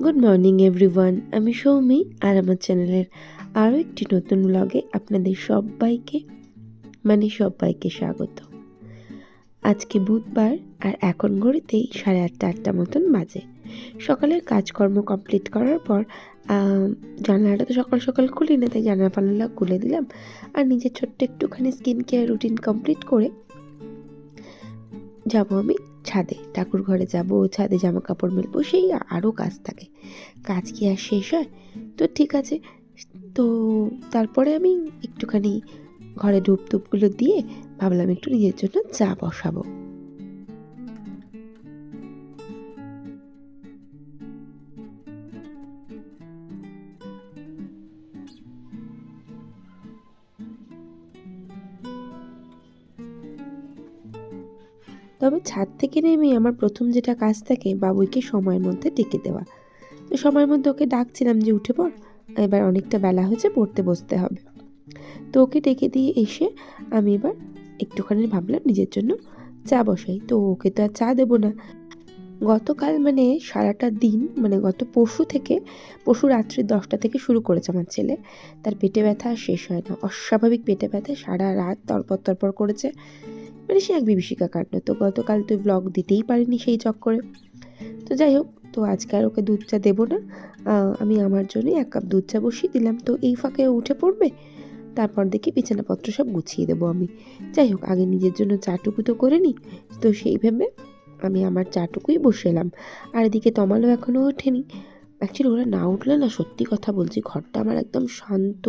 Good morning everyone, আমি সৌমি আর আমার চ্যানেলের আরও একটি নতুন ব্লগে আপনাদের সবাইকে স্বাগত। আজকে বুধবার আর এখন ঘড়িতেই 8:30 মতন বাজে। সকালের কাজকর্ম কমপ্লিট করার পর জানালাটা তো সকাল সকাল খুলি না, তাই জানালা ফানালা খুলে দিলাম আর নিজের ছোট্ট একটুখানি স্কিন কেয়ার রুটিন কমপ্লিট করে যাব আমি ছাদে, ঠাকুর ঘরে যাব, ছাদে জামা কাপড় মেলবো, সেই আরও কাজ থাকে। কাজ কি আর শেষ হয়? তো ঠিক আছে, তো তারপরে আমি একটুখানি ঘরে ধূপ টুপগুলো দিয়ে ভাবলাম একটু নিজের জন্য চা বসাবো। তবে ছাদ থেকে নেমে আমার প্রথম যেটা কাজ থাকে বাবুইকে সময়ের মধ্যে ডেকে দেওয়া। তো সময়ের মধ্যে ওকে ডাকছিলাম যে উঠে পড়, এবার অনেকটা বেলা হয়েছে, পড়তে বসতে হবে। তো ওকে ডেকে দিয়ে এসে আমি এবার একটুখানি ভাবলাম নিজের জন্য চা বসাই। তো ওকে তো আর চা দেবো না। গতকাল সারাটা দিন গত পরশু রাত্রি 10টা থেকে শুরু করেছে আমার ছেলে। তার পেটে ব্যথা শেষ হয় না, অস্বাভাবিক পেটে ব্যথা, সারা রাত তরপর করেছে, সে এক বিভীষিকা কাণ্ড। তো গতকাল তো ব্লগ দিতেই পারিনি সেই চক্করে। তো যাই হোক, তো আজকে আর ওকে দুধ চা দেবো না, আমি আমার জন্যই 1 কাপ দুধ চা বসিয়ে দিলাম। তো এই ফাঁকে উঠে পড়বে, তারপর দেখি বিছানাপত্র সব গুছিয়ে দেবো আমি। যাই হোক, আগে নিজের জন্য চাটুকু তো করে নিই। তো সেই ভেবে আমি আমার চাটুকুই বসে এলাম। আর এদিকে তমালও এখনও ওঠেনি। অ্যাকচুয়ালি ওরা না উঠলে না, সত্যি কথা বলছি, ঘরটা আমার একদম শান্ত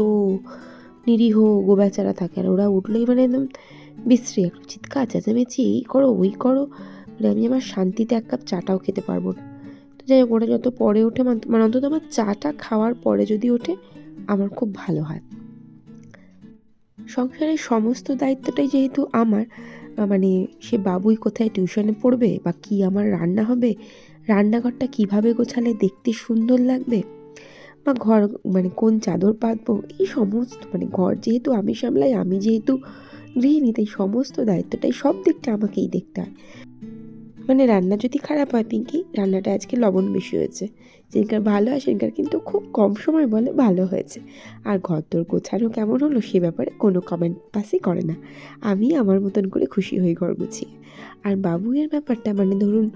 নিরীহ গোবেচারা থাকে। আর ওরা উঠলেই একদম বিশ্রী একটু চিৎকার চেঁচামেচি, এই করো ওই করো, আমি আমার শান্তিতে 1 কাপ চাটাও খেতে পারবো না। তো যাই হোক, ওরা যত পরে ওঠে অন্তত আমার চাটা খাওয়ার পরে যদি ওঠে আমার খুব ভালো হয়। সংসারের সমস্ত দায়িত্বটাই যেহেতু আমার, সে বাবুই কোথায় টিউশনে পড়বে বা কি আমার রান্না হবে, রান্নাঘরটা কিভাবে গোছালে দেখতে সুন্দর লাগবে, বা ঘর কোন চাদর পাতবো, এই সমস্ত ঘর যেহেতু আমি সামলাই, আমি যেহেতু গৃহিণী, তাই সমস্ত দায়িত্বটাই সব দিকটা আমাকেই দেখতে হয়। রান্না যদি খারাপ হয়, পিঙ্কি রান্নাটা আজকে লবণ বেশি হয়েছে, যেদিনকার ভালো হয় সেদিনকার কিন্তু খুব কম সময় বলে ভালো হয়েছে। আর ঘরদোর গোছানো কেমন হলো সে ব্যাপারে কোনো কমেন্ট পাসই করে না, আমি আমার মতন করে খুশি হই ঘর গুছিয়ে। আর বাবুয়ের ব্যাপারটা ধরুন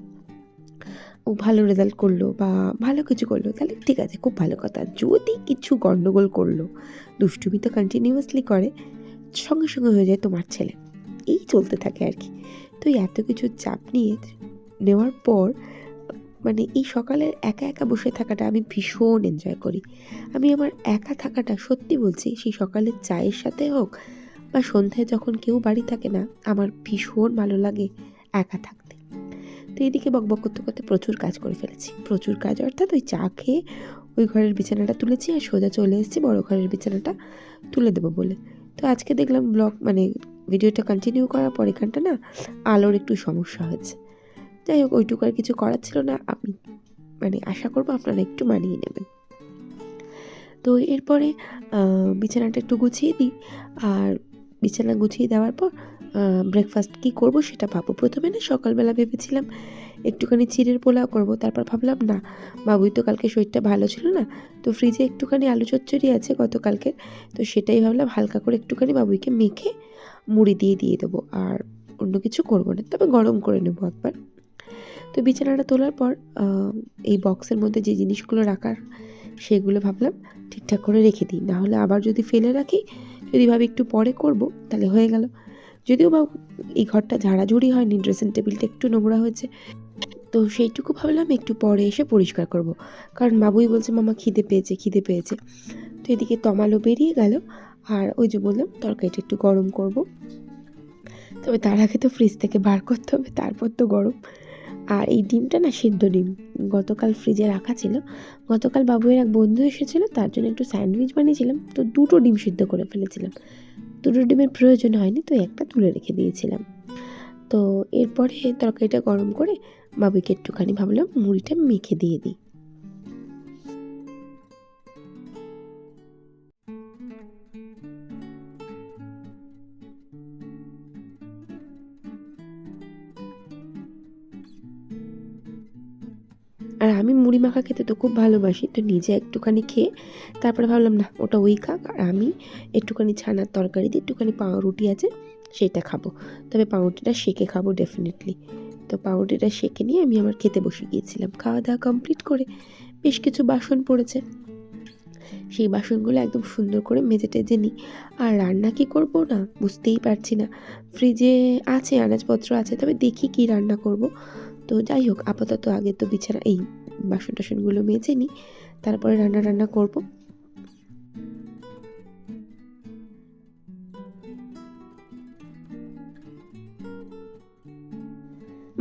ও ভালো রেজাল্ট করলো বা ভালো কিছু করলো, তাহলে ঠিক আছে, খুব ভালো কথা। যদি কিছু গণ্ডগোল করলো, দুষ্টুমি তো কন্টিনিউয়াসলি করে, সঙ্গে সঙ্গে হয়ে যায় তোমার ছেলে, এই চলতে থাকে আর কি। তো এত কিছু চাপ নেওয়ার পর এই সকালের একা একা বসে থাকাটা আমি ভীষণ এনজয় করি। আমি আমার একা থাকাটা, সত্যি বলছি, সেই সকালের চায়ের সাথে হোক বা সন্ধ্যায় যখন কেউ বাড়ি থাকে না, আমার ভীষণ ভালো লাগে একা থাকতে। তো এইদিকে বকবক করতে করতে প্রচুর কাজ করে ফেলেছি, প্রচুর কাজ অর্থাৎ ওই চা খেয়ে ওই ঘরের বিছানাটা তুলেছি আর সোজা চলে এসেছি বড় ঘরের বিছানাটা তুলে দেবো বলে। তো আজকে দেখলাম ভিডিওটা কন্টিনিউ করার পর এখানটা না আলোর একটু সমস্যা হয়েছে। যাই হোক, ওইটুকু আর কিছু করার ছিল না, আমি আশা করবো আপনারা একটু মানিয়ে নেবেন। তো এরপরে বিছানাটা একটু গুছিয়ে দিই। আর বিছানা গুছিয়ে দেওয়ার পর ব্রেকফাস্ট কী করব সেটা ভাবো। প্রথমে না সকালবেলা ভেবেছিলাম একটুখানি চিড়ের পোলাও করব, তারপর ভাবলাম না, বাবুই তো কালকে শরীরটা ভালো ছিল না, তো ফ্রিজে একটুখানি আলু চচ্চড়ি আছে গতকালকের, তো সেটাই ভাবলাম হালকা করে একটুখানি বাবুইকে মেখে মুড়ি দিয়ে দেবো, আর অন্য কিছু করব না, তবে গরম করে নেবো একবার। তো বিছানাটা তোলার পর এই বক্সের মধ্যে যে জিনিসগুলো রাখার সেগুলো ভাবলাম ঠিকঠাক করে রেখে দিই, নাহলে আবার যদি ফেলে রাখি, যদি ভাবি একটু পরে করব, তাহলে হয়ে গেল। যদিও বা এই ঘরটা ঝাড়াঝুড়ি হয়নি, ড্রেসিং টেবিলটা একটু নোংরা হয়েছে, তো সেইটুকু ভাবলাম একটু পরে এসে পরিষ্কার করব, কারণ বাবুই বলছে মামা খিদে পেয়েছে। তো এদিকে তমালও বেরিয়ে গেল, আর ওই যে বললাম তরকারিটা একটু গরম করব, তবে তার আগে তো ফ্রিজ থেকে বার করতে হবে, তারপর তো গরম। আর এই ডিমটা না সিদ্ধ ডিম, গতকাল ফ্রিজে রাখা ছিল। গতকাল বাবুয়ের এক বন্ধু এসেছিলো, তার জন্য একটু স্যান্ডউইচ বানিয়েছিলাম, তো 2টো ডিম সিদ্ধ করে ফেলেছিলাম। 2টো ডিমের প্রয়োজন হয়নি, তো একটা তুলে রেখে দিয়েছিলাম। তো এরপরে তরকারিটা গরম করে বাবুকে একটুখানি ভাবলাম মুড়িটা মেখে দিয়ে দিই। আর আমি মুড়ি মাখা খেতে তো খুব ভালোবাসি, তো নিজে একটুখানি খেয়ে তারপরে ভাবলাম না ওটা ওই খাক, আর আমি একটুখানি ছানার তরকারি দিয়ে একটুখানি পাউরুটি আছে সেটা খাবো, তবে পাউরুটিটা সেঁকে খাবো ডেফিনেটলি। তো পাউরুটিটা সেঁকে নিয়ে আমি আমার খেতে বসে গিয়েছিলাম। খাওয়া দাওয়া কমপ্লিট করে বেশ কিছু বাসন পড়েছে, সেই বাসনগুলো একদম সুন্দর করে মেজে টেজে নিই। আর রান্না কি করব না বুঝতেই পারছি না, ফ্রিজে আছে আনাজপত্র আছে, তবে দেখি কি রান্না করব। তো যাই হোক, আপাতত আগে তো বিছানা এই বাসন টাসনগুলো মেজে নিই, তারপরে রান্না করব।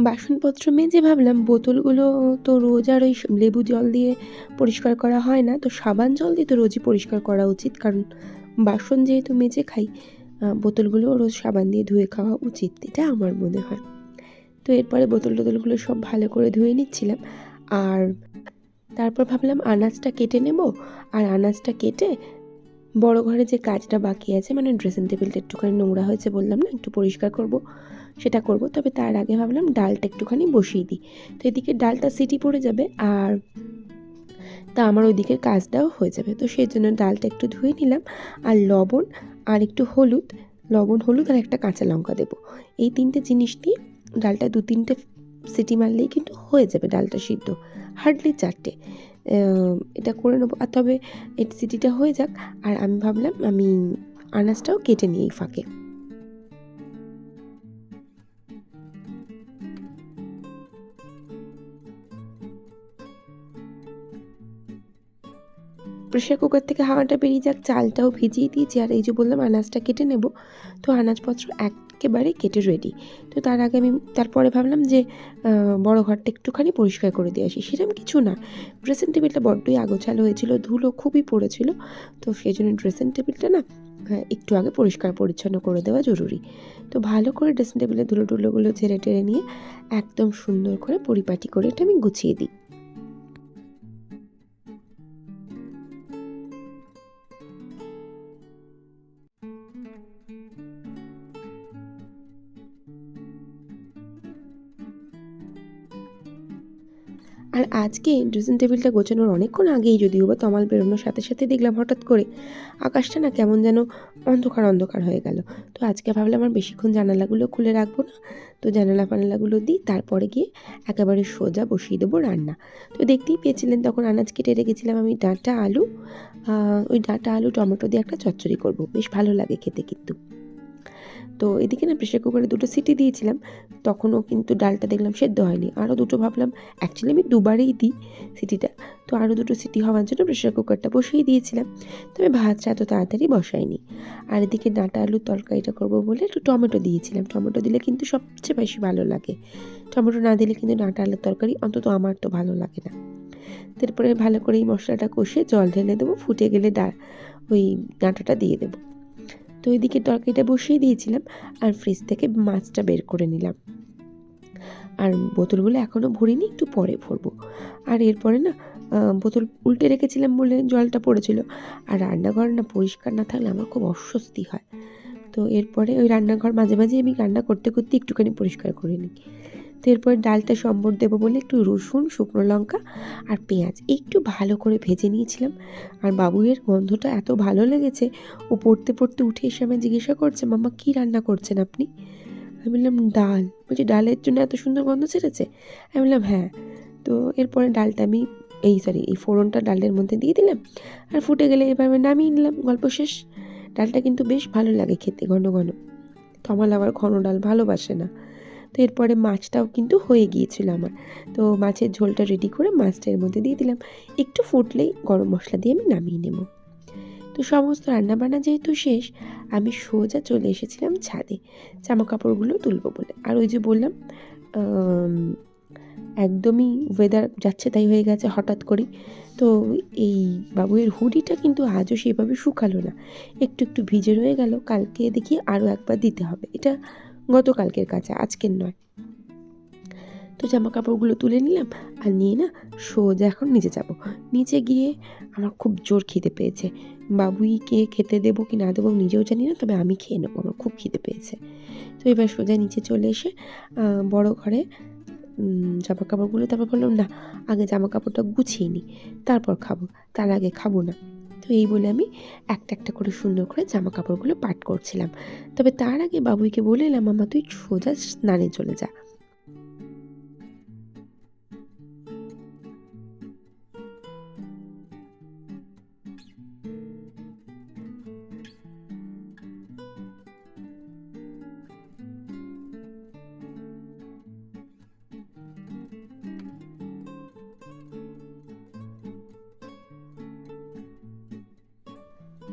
বাসনপত্র মেজে ভাবলাম বোতলগুলো তো রোজ আর ওই লেবু জল দিয়ে পরিষ্কার করা হয় না, তো সাবান জল দিয়ে তো রোজই পরিষ্কার করা উচিত, কারণ বাসন যেহেতু মেজে খাই, বোতলগুলো রোজ সাবান দিয়ে ধুয়ে খাওয়া উচিত, এটা আমার মনে হয়। তো এরপরে বোতলগুলো সব ভালো করে ধুয়ে নিচ্ছিলাম। আর তারপর ভাবলাম আনাজটা কেটে নেব, আর আনাজটা কেটে বড় ঘরে যে কাজটা বাকি আছে, মানে ড্রেসিং টেবিলটা একটুখানি নোংরা হয়েছে বললাম না, একটু পরিষ্কার করব, সেটা করব। তবে তার আগে ভাবলাম ডালটা একটুখানি বসিয়ে দিই, তো এদিকে ডালটা সিটি পড়ে যাবে আর তা আমার ওইদিকের কাজটাও হয়ে যাবে। তো সেই জন্য ডালটা একটু ধুয়ে নিলাম, আর লবণ আর একটু হলুদ, লবণ হলুদ আর একটা কাঁচা লঙ্কা দেবো, এই 3টে জিনিস দিয়ে ডালটা 2-3টে সিটি মারলেই কিন্তু হয়ে যাবে ডালটা সিদ্ধ, হার্ডলি 4টে। এটা করে নেবো। আর তবে এই সিটিটা হয়ে যাক, আর আমি ভাবলাম আমি আনাজটাও কেটে নিই এই ফাঁকে। প্রেশার কুকার থেকে হাওয়াটা বেরিয়ে যাক, চালটাও ভিজিয়ে দিয়েছি, আর এই যে বললাম আনাজটা কেটে নেব, তো আনাজপত্র একেবারে কেটে রেডি। তো তার আগে আমি তারপরে ভাবলাম যে বড় ঘরটা একটুখানি পরিষ্কার করে দিয়ে আসি, সেরকম কিছু না, ড্রেসিং টেবিলটা বড্ডই আগোছালো হয়েছিল, ধুলো খুবই পড়েছিল, তো সেই জন্য ড্রেসিং টেবিলটা না একটু আগে পরিষ্কার পরিচ্ছন্ন করে দেওয়া জরুরি। তো ভালো করে ড্রেসিং টেবিলে ধুলোগুলো ঝেড়ে টেরে নিয়ে একদম সুন্দর করে পরিপাটি করে এটা আমি গুছিয়ে দিই। আর আজকে ড্রেসিং টেবিলটা গোছানোর অনেকক্ষণ আগেই, যদিও বা তমাল বেরোনোর সাথে সাথে দেখলাম হঠাৎ করে আকাশটা না কেমন যেন অন্ধকার হয়ে গেল। তো আজকে ভাবলাম আর বেশিক্ষণ জানালাগুলো খুলে রাখবো না, তো জানালা ফানালাগুলো দিই, তারপরে গিয়ে একেবারে সোজা বসিয়ে দেবো রান্না। তো দেখতেই পেয়েছিলেন তখন আনাজ কেটে রেখেছিলাম আমি ডাঁটা আলু, ওই ডাঁটা আলু টমেটো দিয়ে একটা চচ্চড়ি করবো, বেশ ভালো লাগে খেতে কিন্তু। তো এদিকে না প্রেশার কুকারে 2টো সিটি দিয়েছিলাম, তখনও কিন্তু ডালটা দেখলাম সেদ্ধ হয়নি, আরও 2টো ভাবলাম, অ্যাকচুয়ালি আমি দুবারেই দিই সিটিটা, তো আরও 2টো সিটি হওয়ার জন্য প্রেশার কুকারটা বসিয়ে দিয়েছিলাম, তবে ভাতটা এত তাড়াতাড়ি বসাইনি। আর এদিকে ডাঁটা আলুর তরকারিটা করবো বলে একটু টমেটো দিয়েছিলাম, টমেটো দিলে কিন্তু সবচেয়ে বেশি ভালো লাগে, টমেটো না দিলে কিন্তু ডাঁটা আলুর তরকারি অন্তত আমার তো ভালো লাগে না। তারপরে ভালো করে এই মশলাটা কষে জল ঢেলে দেবো, ফুটে গেলে ওই ডাঁটাটা দিয়ে দেবো। তো এদিকে তরকারিটা বসিয়ে দিয়েছিলাম, আর ফ্রিজ থেকে মাছটা বের করে নিলাম, আর বোতলগুলো এখনও ভরিনি, একটু পরে ভরবো। আর এরপরে না বোতল উল্টে রেখেছিলাম বলে জলটা পড়েছিল, আর রান্নাঘর না পরিষ্কার না থাকলে আমার খুব অস্বস্তি হয়, তো এরপরে ওই রান্নাঘর মাঝে মাঝে আমি রান্না করতে করতে একটুখানি পরিষ্কার করে নিই। তো এরপর ডালটা সম্বর দেবো বলে একটু রসুন, শুকনো লঙ্কা আর পেঁয়াজ একটু ভালো করে ভেজে নিয়েছিলাম। আর বাবুয়ের গন্ধটা এত ভালো লেগেছে, ও পড়তে পড়তে উঠে এসে আমায় জিজ্ঞাসা করছে, মাম্মা কী রান্না করছেন আপনি? আমি বললাম ডাল। বলছি ডালের জন্য এত সুন্দর গন্ধ ছেড়েছে? আমি বললাম হ্যাঁ। তো এরপরে ডালটা আমি এই ফোড়নটা ডালের মধ্যে দিয়ে দিলাম, আর ফুটে গেলে এবার আমি নামিয়ে নিলাম, গল্প শেষ। ডালটা কিন্তু বেশ ভালো লাগে খেতে, ঘন ঘন। তমাল আবার ঘন ডাল ভালোবাসে না। তো এরপরে মাছটাও কিন্তু হয়ে গিয়েছিল আমার, তো মাছের ঝোলটা রেডি করে মাছটা এর মধ্যে দিয়ে দিলাম, একটু ফুটলেই গরম মশলা দিয়ে আমি নামিয়ে নেব। তো সমস্ত রান্নাবান্না যেহেতু শেষ, আমি সোজা চলে এসেছিলাম ছাদে জামা কাপড়গুলো তুলবো বলে। আর ওই যে বললাম একদমই ওয়েদার যাচ্ছে তাই হয়ে গেছে হঠাৎ করেই, তো এই বাবুয়ের হুডিটা কিন্তু আজও সেভাবে শুকালো না, একটু একটু ভিজে রয়ে গেল, কালকে দেখি আরও একবার দিতে হবে, এটা গতকালকের কাছে, আজকের নয়। তো জামা কাপড়গুলো তুলে নিলাম, আর নিয়ে না সোজা এখন নিচে যাব। নিচে গিয়ে আমার খুব জোর খিদে পেয়েছে, বাবুইকে খেতে দেবো কি না দেবো নিজেও জানি না, তবে আমি খেয়ে নেবো, আমার খুব খিদে পেয়েছে। তো এবার সোজা নিচে চলে এসে বড় ঘরে জামা কাপড়গুলো। তারপর বললাম না, আগে জামা কাপড়টা গুছিয়ে নিই, তারপর খাবো, তার আগে খাবো না। তো এই বলে আমি একটা একটা করে সুন্দর করে জামা কাপড়গুলো পাট করছিলাম। তবে তার আগে বাবুইকে বলে এলাম, মামা তুই সোজা স্নানে চলে যা।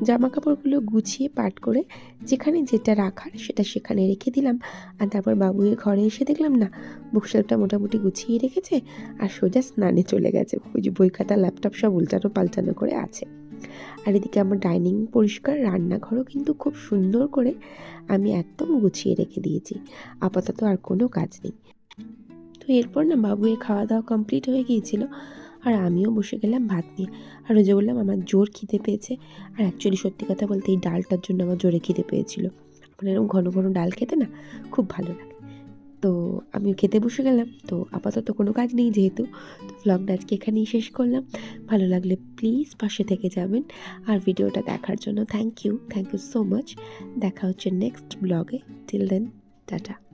জামা কাপড়গুলো গুছিয়ে পাট করে যেখানে যেটা রাখার সেটা সেখানে রেখে দিলাম। আর তারপর বাবুয়ের ঘরে এসে দেখলাম না, বুকশেলফটা মোটামুটি গুছিয়ে রেখেছে আর সোজা স্নানে চলে গেছে। ওই যে বই খাতা ল্যাপটপ সব উল্টানো পাল্টানো করে আছে। আর এদিকে আমার ডাইনিং পরিষ্কার, রান্নাঘরও কিন্তু খুব সুন্দর করে আমি একদম গুছিয়ে রেখে দিয়েছি। আপাতত আর কোনো কাজ নেই। তো এরপর না বাবুয়ের খাওয়া দাওয়া কমপ্লিট হয়ে গিয়েছিল, আর আমিও বসে গেলাম ভাত নিয়ে। আর ওই যে বললাম আমার জোর খিদে পেয়েছে। আর অ্যাকচুয়ালি সত্যি কথা বলতে এই ডালটার জন্য আমার জোরে খিদে পেয়েছিল। আমার এরকম ঘন ঘন ডাল খেতে না খুব ভালো লাগে। তো আমিও খেতে বসে গেলাম। তো আপাতত কোনো কাজ নেই যেহেতু, তো ভ্লগটা আজকে এখানেই শেষ করলাম। ভালো লাগলে প্লিজ পাশে থেকে যাবেন। আর ভিডিওটা দেখার জন্য থ্যাংক ইউ সো মাচ। দেখা হচ্ছে নেক্সট ব্লগে। Till then, tata.